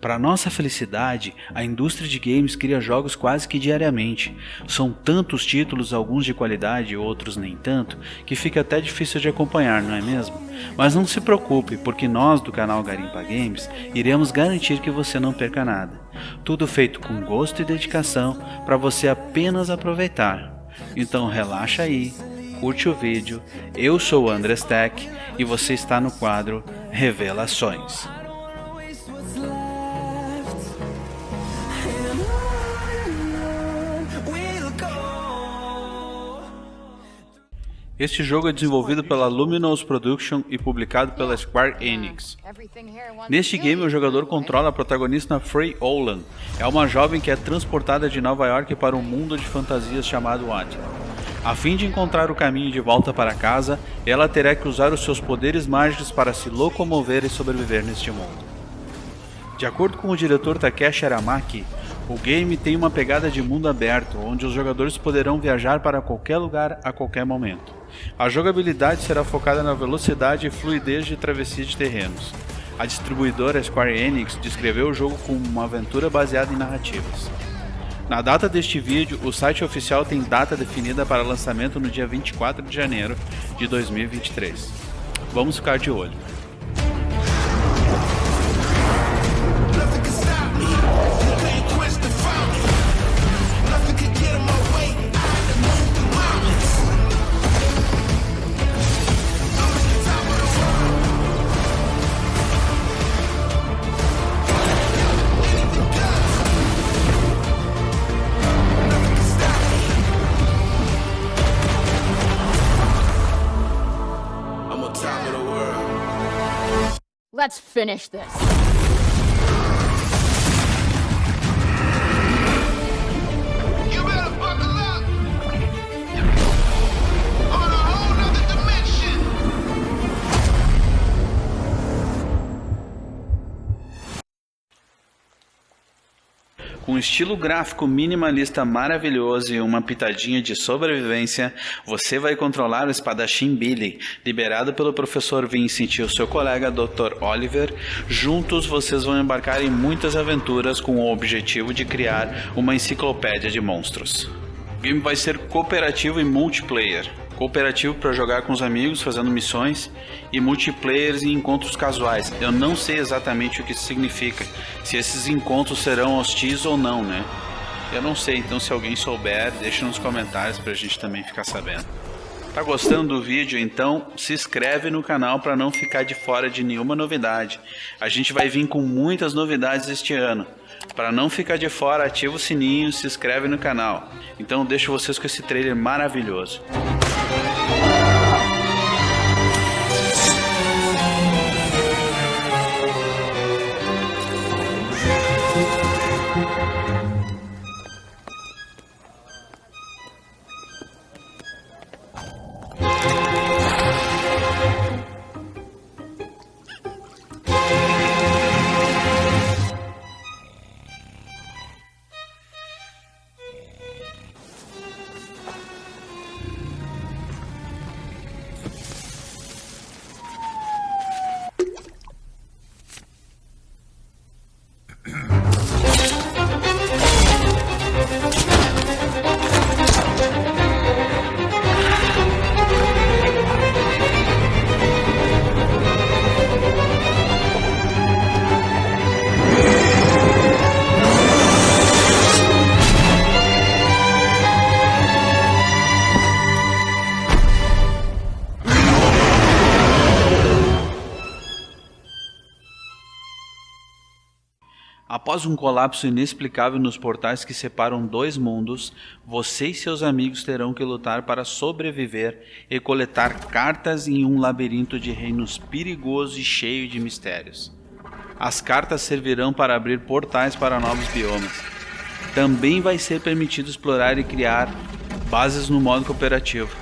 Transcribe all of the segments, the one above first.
Para nossa felicidade, a indústria de games cria jogos quase que diariamente. São tantos títulos, alguns de qualidade e outros nem tanto, que fica até difícil de acompanhar, não é mesmo? Mas não se preocupe, porque nós do canal Garimpa Games iremos garantir que você não perca nada. Tudo feito com gosto e dedicação para você apenas aproveitar. Então relaxa aí, curte o vídeo. Eu sou o Andres Tech e você está no quadro Revelações. Este jogo é desenvolvido pela Luminous Production e publicado pela Square Enix. Neste game, o jogador controla a protagonista Frey Olan. É uma jovem que é transportada de Nova York para um mundo de fantasias chamado Attica. A fim de encontrar o caminho de volta para casa, ela terá que usar os seus poderes mágicos para se locomover e sobreviver neste mundo. De acordo com o diretor Takeshi Aramaki, o game tem uma pegada de mundo aberto, onde os jogadores poderão viajar para qualquer lugar a qualquer momento. A jogabilidade será focada na velocidade e fluidez de travessia de terrenos. A distribuidora Square Enix descreveu o jogo como uma aventura baseada em narrativas. Na data deste vídeo, o site oficial tem data definida para lançamento no dia 24 de janeiro de 2023. Vamos ficar de olho. Let's finish this. You better buckle up. On a whole nother dimension. Com um estilo gráfico minimalista maravilhoso e uma pitadinha de sobrevivência, você vai controlar o espadachim Billy, liberado pelo professor Vincent e o seu colega Dr. Oliver. Juntos vocês vão embarcar em muitas aventuras com o objetivo de criar uma enciclopédia de monstros. O game vai ser cooperativo e multiplayer. Cooperativo para jogar com os amigos fazendo missões e multiplayers e encontros casuais. Eu não sei exatamente o que isso significa, se esses encontros serão hostis ou não, né? Eu não sei, então se alguém souber, deixa nos comentários pra gente também ficar sabendo. Tá gostando do vídeo? Então se inscreve no canal para não ficar de fora de nenhuma novidade. A gente vai vir com muitas novidades este ano. Para não ficar de fora, ativa o sininho, se inscreve no canal. Então deixo vocês com esse trailer maravilhoso. Após um colapso inexplicável nos portais que separam dois mundos, você e seus amigos terão que lutar para sobreviver e coletar cartas em um labirinto de reinos perigoso e cheio de mistérios. As cartas servirão para abrir portais para novos biomas. Também vai ser permitido explorar e criar bases no modo cooperativo.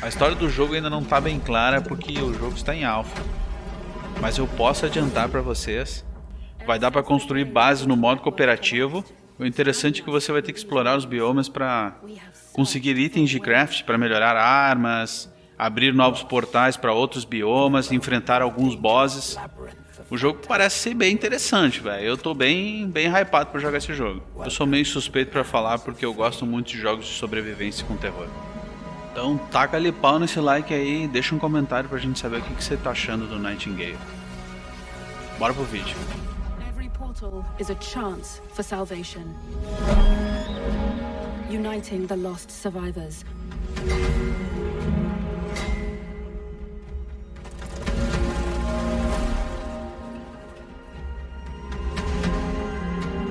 A história do jogo ainda não está bem clara porque o jogo está em alpha, mas eu posso adiantar para vocês. Vai dar para construir bases no modo cooperativo. O interessante é que você vai ter que explorar os biomas para conseguir itens de craft para melhorar armas, abrir novos portais para outros biomas, enfrentar alguns bosses. O jogo parece ser bem interessante, velho. Eu tô bem hypado pra jogar esse jogo. Eu sou meio suspeito pra falar porque eu gosto muito de jogos de sobrevivência com terror. Então taca ali pau nesse like aí e deixa um comentário pra gente saber o que você tá achando do Nightingale. Bora pro vídeo. Every portal is a chance for salvation. Uniting the lost survivors.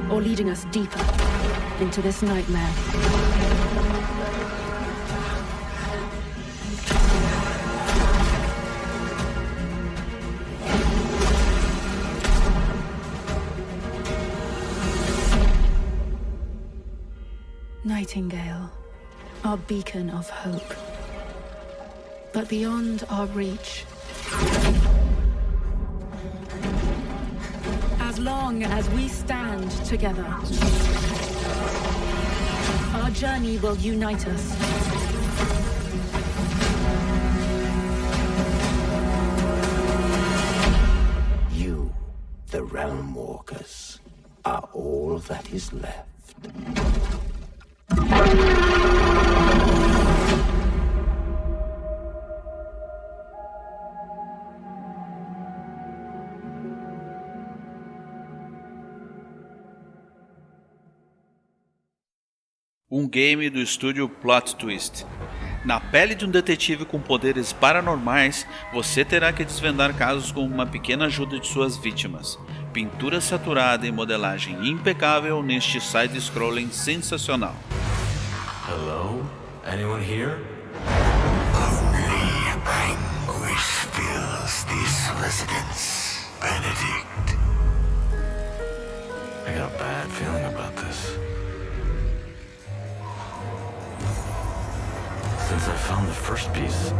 Or leading us deeper into this nightmare. Nightingale, our beacon of hope. But beyond our reach, as long as we stand together, our journey will unite us. You, the Realm Walkers, are all that is left. Um game do estúdio Plot Twist. Na pele de um detetive com poderes paranormais, você terá que desvendar casos com uma pequena ajuda de suas vítimas. Pintura saturada e modelagem impecável neste side-scrolling sensacional. Hello? Anyone here? Only anguish fills this residence, Benedict. I got a bad feeling about this. Since I found the first piece,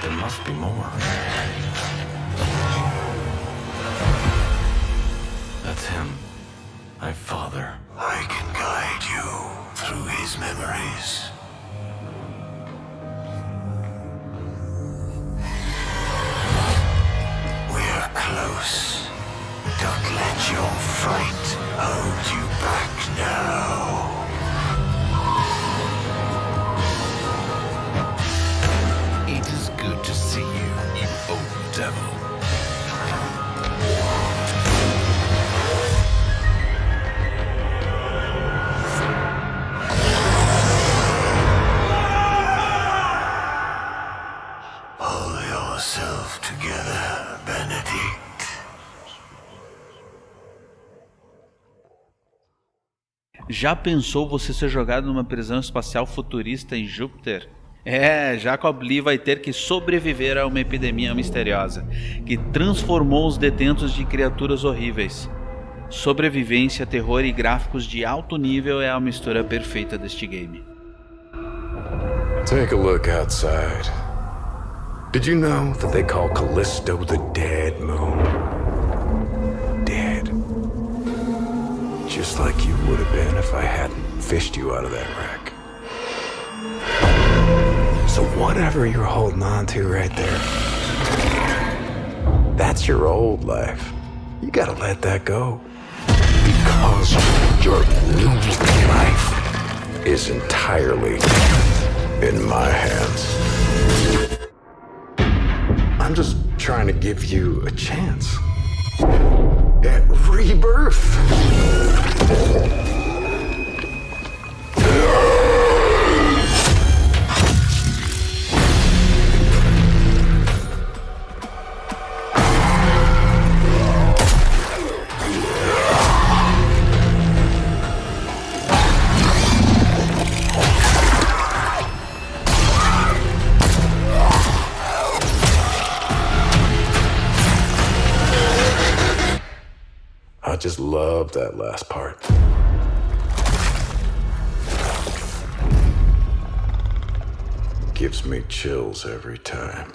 there must be more. That's him. My father. I can guide you through his memories. We're close. Don't let your fright hold you back now. It is good to see you, you old devil. Pull yourself together, Benedict. Já pensou você ser jogado numa prisão espacial futurista em Júpiter? Jacob Lee vai ter que sobreviver a uma epidemia misteriosa que transformou os detentos de criaturas horríveis. Sobrevivência, terror e gráficos de alto nível é a mistura perfeita deste game. Take a look outside. Did you know that they call Callisto the Dead Moon? Dead. Just like you would have been if I hadn't fished you out of that wreck. So whatever you're holding on to right there, that's your old life. You gotta let that go. Because your new life is entirely in my hands. I'm just trying to give you a chance at rebirth. I just love that last part. Gives me chills every time.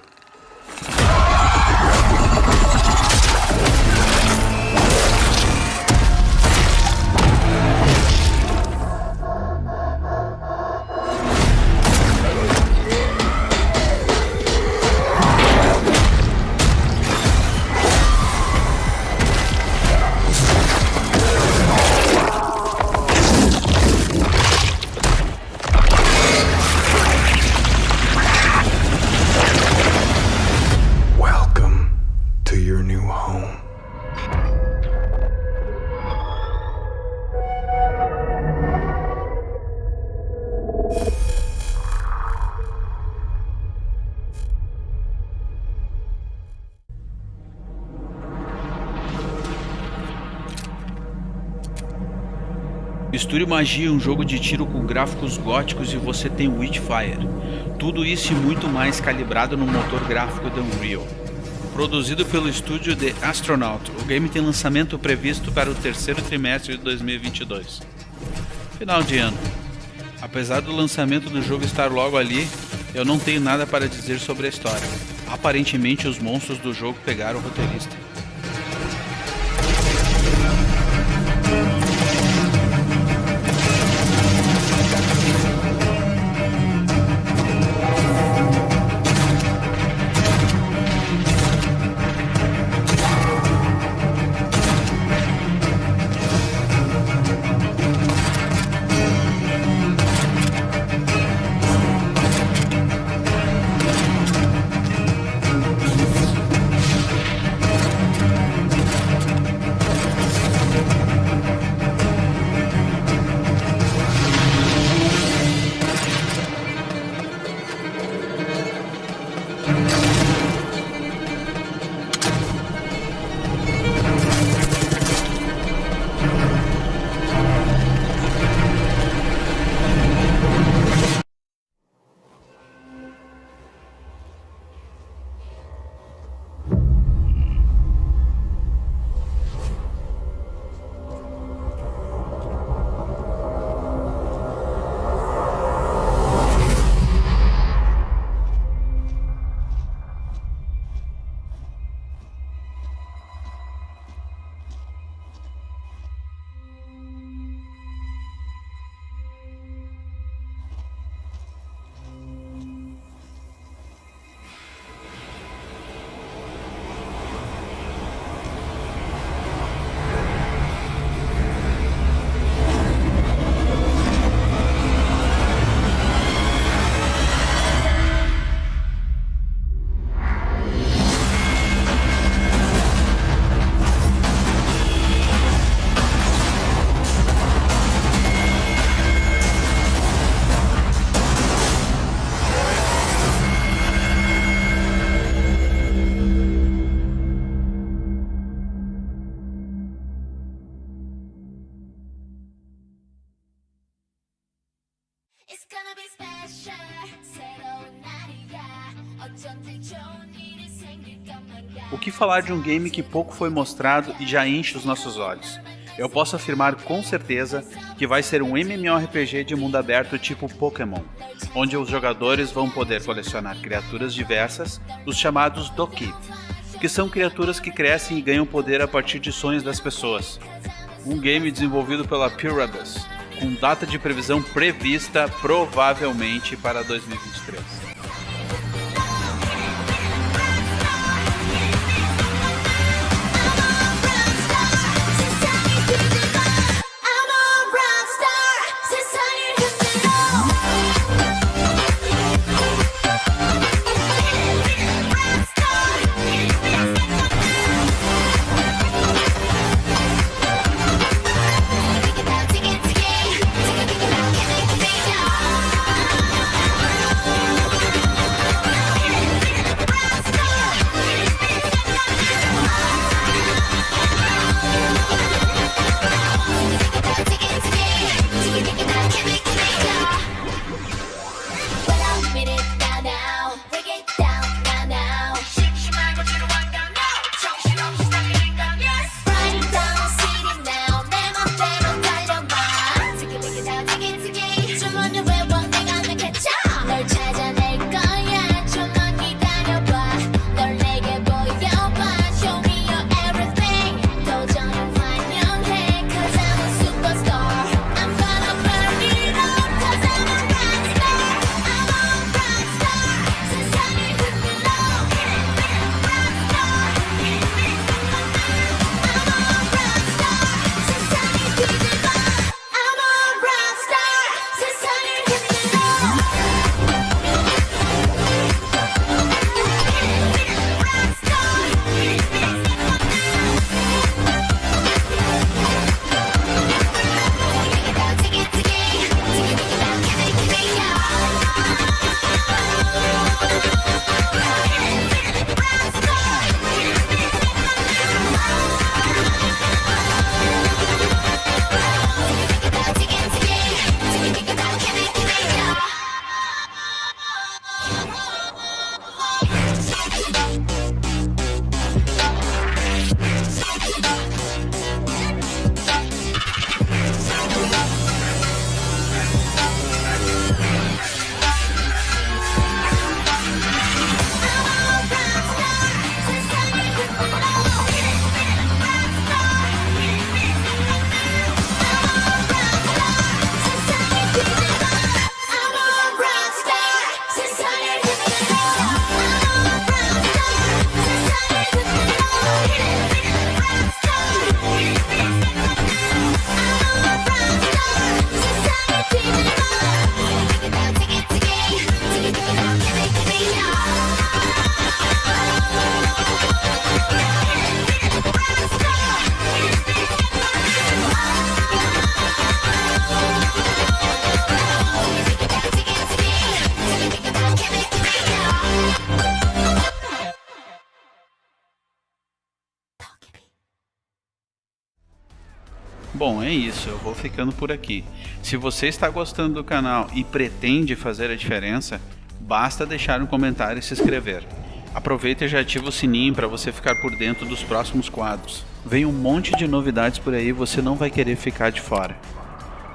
Misture magia em um jogo de tiro com gráficos góticos e você tem Witchfire. Tudo isso e muito mais calibrado no motor gráfico da Unreal. Produzido pelo estúdio The Astronaut, o game tem lançamento previsto para o terceiro trimestre de 2022. Final de ano. Apesar do lançamento do jogo estar logo ali, eu não tenho nada para dizer sobre a história. Aparentemente os monstros do jogo pegaram o roteirista. It's gonna be special. 새로운 날이야. 어쩐지 좋은 일이 생길까 말야. O que falar de um game que pouco foi mostrado e já enche os nossos olhos? Eu posso afirmar com certeza que vai ser um MMORPG de mundo aberto tipo Pokémon, onde os jogadores vão poder colecionar criaturas diversas, os chamados Dokith, que são criaturas que crescem e ganham poder a partir de sonhos das pessoas. Um game desenvolvido pela Pyramidus, com data de previsão prevista provavelmente para 2023. Bom, é isso, eu vou ficando por aqui. Se você está gostando do canal e pretende fazer a diferença, basta deixar um comentário e se inscrever. Aproveita e já ativa o sininho para você ficar por dentro dos próximos quadros. Vem um monte de novidades por aí, você não vai querer ficar de fora.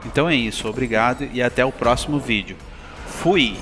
Então é isso, obrigado e até o próximo vídeo. Fui!